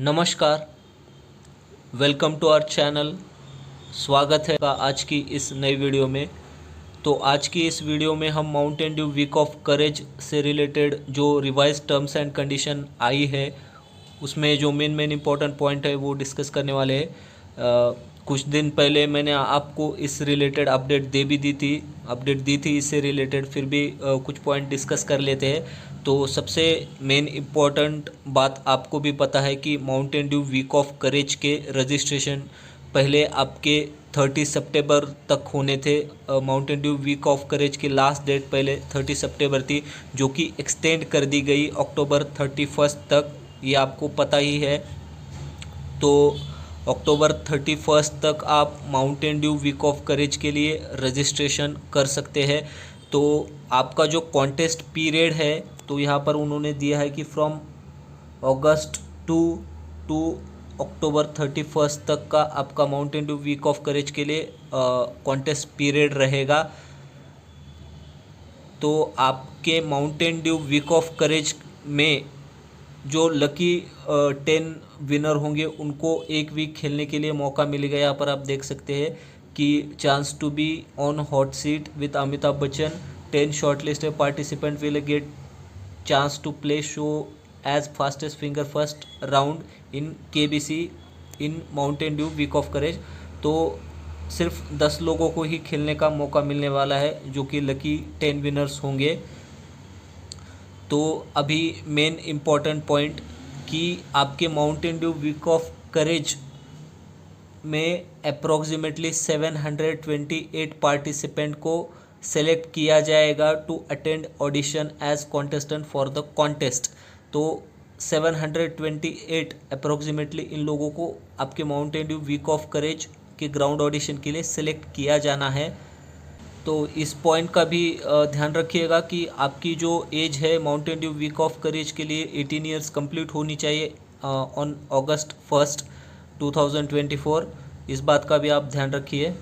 नमस्कार, welcome to our channel. स्वागत है आज की इस नई वीडियो में। तो आज की इस वीडियो में हम Mountain Dew week of courage से रिलेटेड जो रिवाइज टर्म्स एंड कंडीशन आई है उसमें जो मेन इंपॉर्टेंट पॉइंट है वो डिस्कस करने वाले हैं। कुछ दिन पहले मैंने आपको इस रिलेटेड अपडेट दी थी इससे रिलेटेड, फिर भी कुछ पॉइंट डिस्कस कर लेते हैं। तो सबसे मेन इम्पॉर्टेंट बात आपको भी पता है कि Mountain Dew week of courage के रजिस्ट्रेशन पहले आपके 30 सितंबर तक होने थे। Mountain Dew week of courage की लास्ट डेट पहले 30 सितंबर थी, जो कि एक्सटेंड कर दी गई अक्टूबर 31 तक, ये आपको पता ही है। तो अक्टूबर 31 तक आप Mountain Dew week of courage के लिए रजिस्ट्रेशन कर सकते हैं। तो आपका जो कॉन्टेस्ट पीरियड है, तो यहाँ पर उन्होंने दिया है कि फ्रॉम अगस्त टू अक्टूबर 31 तक का आपका Mountain Dew week of courage के लिए कॉन्टेस्ट पीरियड रहेगा। तो आपके Mountain Dew week of courage में जो लकी 10 विनर होंगे उनको एक वीक खेलने के लिए मौका मिलेगा। यहाँ पर आप देख सकते हैं कि chance to be on hot seat with Amitabh Bachchan, 10 shortlisted participant will get chance to play show as fastest finger first round in KBC in Mountain Dew week of courage. तो सिर्फ 10 लोगों को ही खेलने का मौका मिलने वाला है, जो कि लकी 10 विनर्स होंगे। तो अभी मेन इम्पॉर्टेंट पॉइंट कि आपके Mountain Dew week of courage में अप्रॉक्सीमेटली 728 पार्टिसिपेंट को सेलेक्ट किया जाएगा to attend audition as contestant for the contest. तो 728 अप्रॉक्सीमेटली इन लोगों को आपके Mountain Dew week of courage के ग्राउंड ऑडिशन के लिए सेलेक्ट किया जाना है। तो इस पॉइंट का भी ध्यान रखिएगा कि आपकी जो एज है Mountain Dew week of courage के लिए 18 ईयर्स कंप्लीट होनी चाहिए ऑन अगस्त 1 2024। इस बात का भी आप ध्यान रखिए।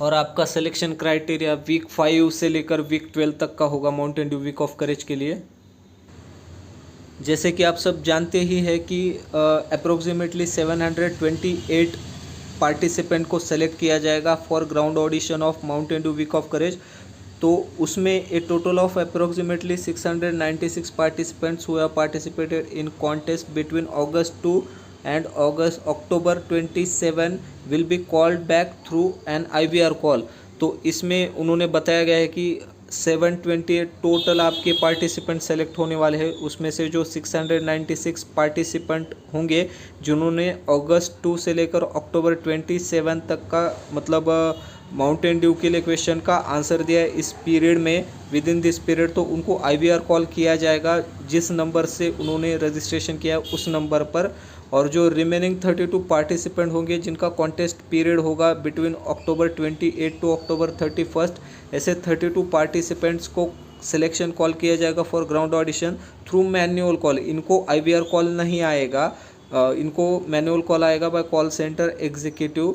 और आपका सिलेक्शन क्राइटेरिया वीक 5 से लेकर वीक 12 तक का होगा Mountain Dew week of courage के लिए। जैसे कि आप सब जानते ही है कि अप्रोक्सीमेटली 728 पार्टिसिपेंट को सेलेक्ट किया जाएगा for ground audition of Mountain Dew week of courage. तो उसमें a total of approximately 696 participants who have participated in contest between August 2 and October 27 will be called back through an IVR call। तो इसमें उन्होंने बताया गया है कि 728 total आपके पार्टिसिपेंट सेलेक्ट होने वाले हैं। उसमें से जो 696 पार्टिसिपेंट होंगे जिन्होंने अगस्त 2 से लेकर अक्टूबर 27 तक का मतलब माउंटेन ड्यू के लिए क्वेश्चन का आंसर दिया है इस पीरियड में, विद इन दिस पीरियड, तो उनको IVR कॉल किया जाएगा जिस नंबर से उन्होंने रजिस्ट्रेशन किया उस नंबर पर। और जो रिमेनिंग 32 पार्टिसिपेंट होंगे जिनका कॉन्टेस्ट पीरियड होगा बिटवीन अक्टूबर 28 टू अक्टूबर 31, ऐसे 32 पार्टिसिपेंट्स को सिलेक्शन कॉल किया जाएगा for ground audition through manual call. इनको IVR कॉल नहीं आएगा, इनको मैन्युअल कॉल आएगा बाय कॉल सेंटर एग्जीक्यूटिव।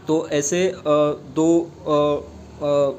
तो ऐसे दो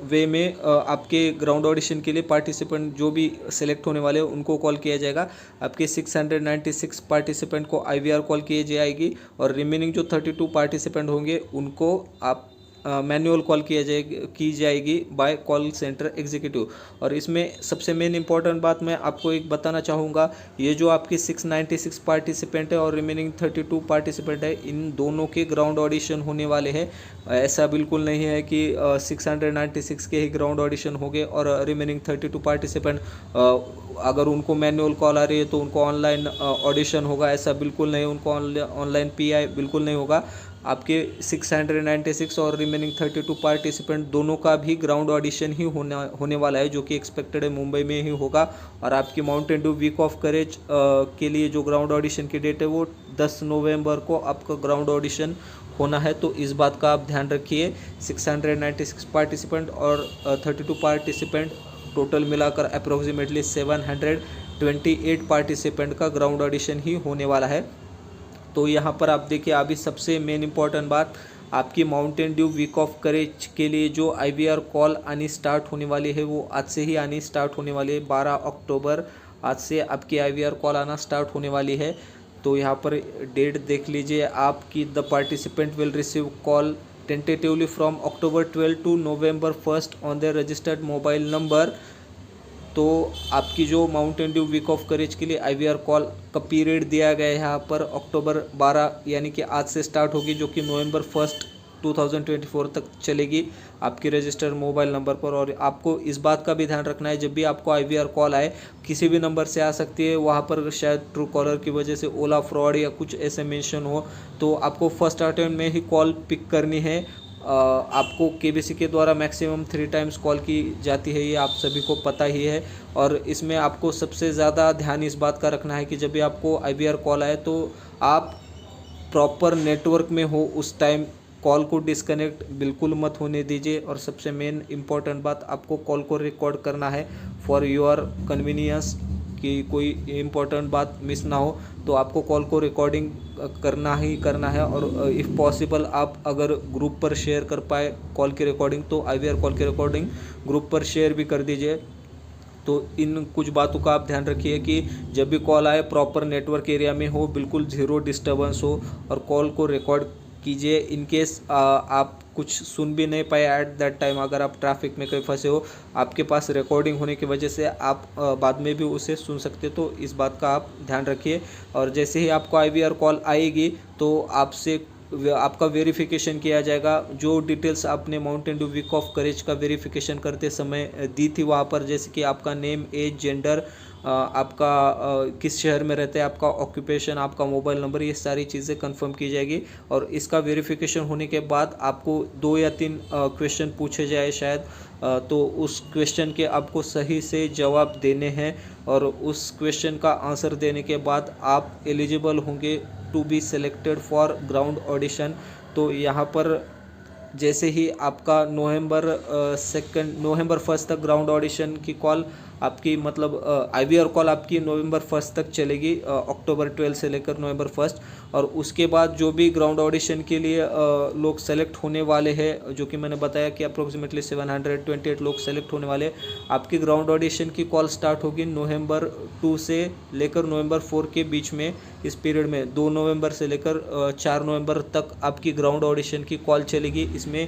वे में आपके ग्राउंड ऑडिशन के लिए पार्टिसिपेंट जो भी सिलेक्ट होने वाले हैं उनको कॉल किया जाएगा। आपके 696 पार्टिसिपेंट को IVR कॉल किए जाएगी और रिमेनिंग जो 32 पार्टिसिपेंट होंगे उनको आप मैनुअल कॉल की जाएगी बाय कॉल सेंटर एग्जीक्यूटिव। और इसमें सबसे मेन इंपॉर्टेंट बात मैं आपको एक बताना चाहूँगा, ये जो आपकी 696 पार्टिसिपेंट है और रिमेनिंग 32 पार्टिसिपेंट है, इन दोनों के ग्राउंड ऑडिशन होने वाले हैं। ऐसा बिल्कुल नहीं है कि 696 के ही ग्राउंड ऑडिशन हो गए और रिमेनिंग 32 पार्टिसिपेंट अगर उनको मैनुअल कॉल आ रही है तो उनको ऑनलाइन ऑडिशन होगा, ऐसा बिल्कुल नहीं। उनको ऑनलाइन PI बिल्कुल नहीं होगा। आपके 696 और रिमेनिंग 32 पार्टिसिपेंट दोनों का भी ग्राउंड ऑडिशन ही होने वाला है, जो कि एक्सपेक्टेड है मुंबई में ही होगा। और आपकी Mountain Dew week of courage के लिए जो ग्राउंड ऑडिशन की डेट है वो 10 नवंबर को आपका ग्राउंड ऑडिशन होना है। तो इस बात का आप ध्यान रखिए। 696 पार्टिसिपेंट और 32 पार्टिसिपेंट टोटल मिलाकर अप्रोक्सीमेटली 728 पार्टिसिपेंट का ग्राउंड ऑडिशन ही होने वाला है। तो यहाँ पर आप देखिए, अभी सबसे मेन इंपॉर्टेंट बात, आपकी Mountain Dew week of courage के लिए जो IVR कॉल आनी स्टार्ट होने वाली है वो आज से ही आनी स्टार्ट होने वाली है। 12 अक्टूबर आज से आपकी IVR कॉल आना स्टार्ट होने वाली है। तो यहाँ पर डेट देख लीजिए आपकी, the participant will receive call tentatively from October 12 to November 1 on their registered mobile number. तो आपकी जो Mountain Dew week of courage के लिए IVR कॉल का पीरियड दिया गया है यहाँ पर October 12 यानी कि आज से स्टार्ट होगी, जो कि November 1 2024 तक चलेगी आपके रजिस्टर्ड मोबाइल नंबर पर। और आपको इस बात का भी ध्यान रखना है, जब भी आपको IVR कॉल आए किसी भी नंबर से आ सकती है, वहाँ पर शायद ट्रू कॉलर की वजह से ओला फ्रॉड या कुछ ऐसे मेंशन हो, तो आपको फर्स्ट अटेम्प्ट में ही कॉल पिक करनी है। आपको KBC के द्वारा मैक्सिमम 3 टाइम्स कॉल की जाती है, ये आप सभी को पता ही है। और इसमें आपको सबसे ज़्यादा ध्यान इस बात का रखना है कि जब भी आपको IVR कॉल आए तो आप प्रॉपर नेटवर्क में हो, उस टाइम कॉल को डिस्कनेक्ट बिल्कुल मत होने दीजिए। और सबसे मेन इम्पॉर्टेंट बात, आपको कॉल को रिकॉर्ड करना है फॉर योर कन्वीनियंस, कि कोई इम्पोर्टेंट बात मिस ना हो, तो आपको कॉल को रिकॉर्डिंग करना ही करना है। और इफ़ पॉसिबल आप अगर ग्रुप पर शेयर कर पाए कॉल की रिकॉर्डिंग, तो IVR कॉल की रिकॉर्डिंग ग्रुप पर शेयर भी कर दीजिए। तो इन कुछ बातों का आप ध्यान रखिए कि जब भी कॉल आए प्रॉपर नेटवर्क एरिया में हो, बिल्कुल ज़ीरो डिस्टर्बेंस हो, और कॉल को रिकॉर्ड कीजिए। इन केस आप कुछ सुन भी नहीं पाए एट दैट टाइम, अगर आप ट्रैफिक में कहीं फंसे हो, आपके पास रिकॉर्डिंग होने की वजह से आप बाद में भी उसे सुन सकते, तो इस बात का आप ध्यान रखिए। और जैसे ही आपको IVR कॉल आएगी तो आपसे आपका वेरिफिकेशन किया जाएगा। जो डिटेल्स आपने Mountain Dew week of courage का वेरिफिकेशन करते समय दी थी वहाँ पर, जैसे कि आपका नेम, एज, जेंडर, आपका किस शहर में रहते हैं, आपका ऑक्यूपेशन, आपका मोबाइल नंबर, ये सारी चीज़ें कंफर्म की जाएगी। और इसका वेरिफिकेशन होने के बाद आपको 2 या 3 क्वेश्चन पूछे जाए शायद, तो उस क्वेश्चन के आपको सही से जवाब देने हैं। और उस क्वेश्चन का आंसर देने के बाद आप एलिजिबल होंगे to be selected for ground audition. तो यहाँ पर जैसे ही आपका November 1 तक ग्राउंड ऑडिशन की कॉल आपकी, मतलब IVR कॉल आपकी November 1 तक चलेगी, October 12 से लेकर November 1। और उसके बाद जो भी ग्राउंड ऑडिशन के लिए लोग सेलेक्ट होने वाले हैं, जो कि मैंने बताया कि अप्रोक्सीमेटली 728 लोग सेलेक्ट होने वाले, आपकी ग्राउंड ऑडिशन की कॉल स्टार्ट होगी November 2 से लेकर November 4 के बीच में। इस पीरियड में 2 नवंबर से लेकर 4 नवंबर तक आपकी ग्राउंड ऑडिशन की कॉल चलेगी। इसमें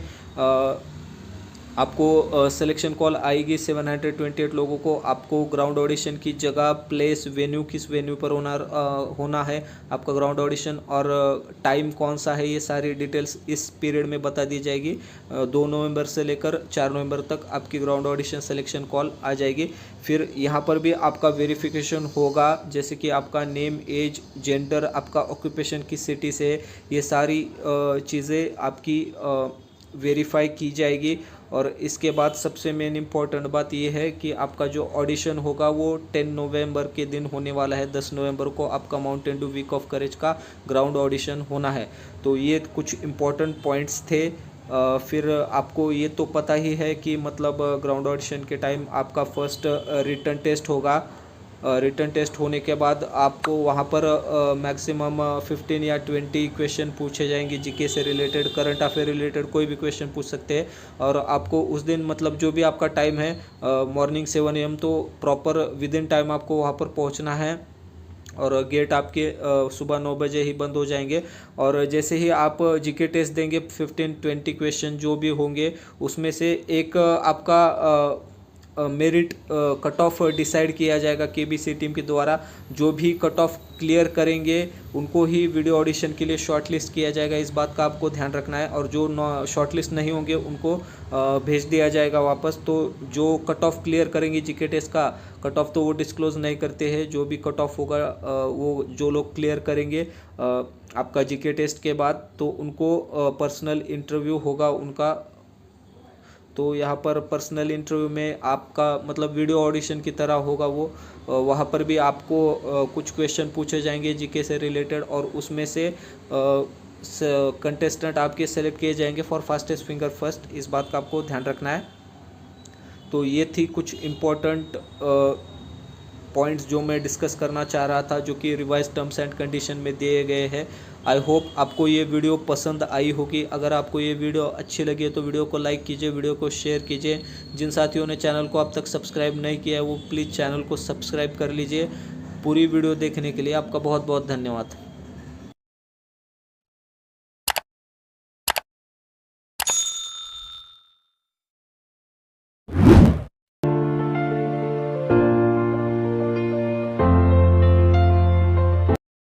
आपको सिलेक्शन कॉल आएगी 728 लोगों को। आपको ग्राउंड ऑडिशन की जगह, प्लेस, वेन्यू, किस वेन्यू पर होना है आपका ग्राउंड ऑडिशन, और टाइम कौन सा है, ये सारी डिटेल्स इस पीरियड में बता दी जाएगी। 2 नवंबर से लेकर 4 नवंबर तक आपकी ग्राउंड ऑडिशन सिलेक्शन कॉल आ जाएगी। फिर यहाँ पर भी आपका वेरिफिकेशन होगा, जैसे कि आपका नेम, एज, जेंडर, आपका ऑक्यूपेशन किस सिटी से है, ये सारी चीज़ें आपकी वेरीफाई की जाएगी। और इसके बाद सबसे मेन इम्पॉर्टेंट बात ये है कि आपका जो ऑडिशन होगा वो 10 नवंबर के दिन होने वाला है। 10 नवंबर को आपका Mountain Dew week of courage का ग्राउंड ऑडिशन होना है। तो ये कुछ इम्पॉर्टेंट पॉइंट्स थे। फिर आपको ये तो पता ही है कि मतलब ग्राउंड ऑडिशन के टाइम आपका फर्स्ट रिटन टेस्ट होगा। रिटन टेस्ट होने के बाद आपको वहाँ पर मैक्सिमम 15 या 20 क्वेश्चन पूछे जाएंगे, जीके से रिलेटेड, करंट अफेयर रिलेटेड कोई भी क्वेश्चन पूछ सकते हैं। और आपको उस दिन मतलब जो भी आपका टाइम है मॉर्निंग 7 AM, तो प्रॉपर विद इन टाइम आपको वहाँ पर पहुँचना है। और गेट आपके सुबह 9 बजे ही बंद हो जाएंगे। और जैसे ही आप जीके टेस्ट देंगे 15-20 क्वेश्चन जो भी होंगे, उसमें से एक आपका मेरिट कट ऑफ डिसाइड किया जाएगा KBC टीम के द्वारा। जो भी कट ऑफ क्लियर करेंगे उनको ही वीडियो ऑडिशन के लिए शॉर्टलिस्ट किया जाएगा, इस बात का आपको ध्यान रखना है। और जो शॉर्टलिस्ट नहीं होंगे उनको भेज दिया जाएगा वापस। तो जो कट ऑफ क्लियर करेंगे जीके टेस्ट का कट ऑफ, तो वो डिस्क्लोज नहीं करते हैं। जो भी कट ऑफ होगा वो जो लोग क्लियर करेंगे आपका जीके टेस्ट के बाद, तो उनको पर्सनल इंटरव्यू होगा उनका। तो यहाँ पर पर्सनल इंटरव्यू में आपका मतलब वीडियो ऑडिशन की तरह होगा वो। वहाँ पर भी आपको कुछ क्वेश्चन पूछे जाएंगे जीके से रिलेटेड, और उसमें से कंटेस्टेंट आपके सेलेक्ट किए जाएंगे फॉर फास्टेस्ट फिंगर फर्स्ट, इस बात का आपको ध्यान रखना है। तो ये थी कुछ इम्पोर्टेंट पॉइंट्स जो मैं डिस्कस करना चाह रहा था, जो कि रिवाइज टर्म्स एंड कंडीशन में दिए गए हैं। आई होप आपको ये वीडियो पसंद आई होगी। अगर आपको ये वीडियो अच्छी लगी है तो वीडियो को लाइक कीजिए, वीडियो को शेयर कीजिए। जिन साथियों ने चैनल को अब तक सब्सक्राइब नहीं किया है वो प्लीज़ चैनल को सब्सक्राइब कर लीजिए। पूरी वीडियो देखने के लिए आपका बहुत बहुत धन्यवाद।